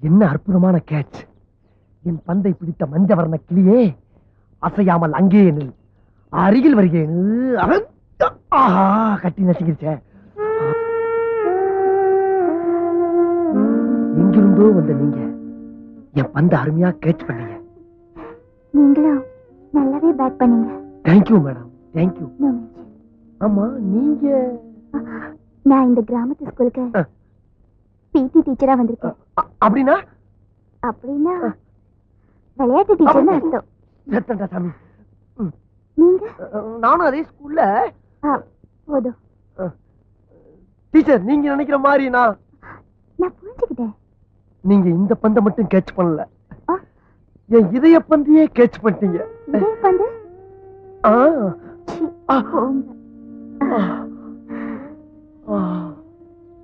என்ன அற்புதமான கேட்ச்! என் பந்தை பிடித்த மஞ்சவர்ண கிளியே, அசையாமல் அங்கே நில். அருகில் வருகிறேன். ஆஹா, கட்டி நசுங்கிருச்சே. எங்கிருந்தோ வந்த நீங்க என் பந்தை அருமையா கேட்ச் பண்ணீங்க. நீங்களும் நல்லாவே பேட் பண்ணீங்க. Thank you madam, thank you. ஆமா, நீங்க? நான் இந்த கிராமத்து ஸ்கூலுக்கு பிடி டீச்சரா வந்திருக்கேன். அப்படின்னா? அப்படின்னா விளையாட்டு டீச்சர்னு அர்த்தம். சாமி, நீங்க? நானும் அதே ஸ்கூல்ல. போதும் டீச்சர், நீங்க நினைக்கிற மாதிரி நான் புரிஞ்சுக்கிட்டேன். நீங்க இந்த பந்தை மட்டும் கேட்ச் பண்ணல, என் இதய பந்தையே கேட்ச் பண்ணிட்டீங்க. பந்து? ஆ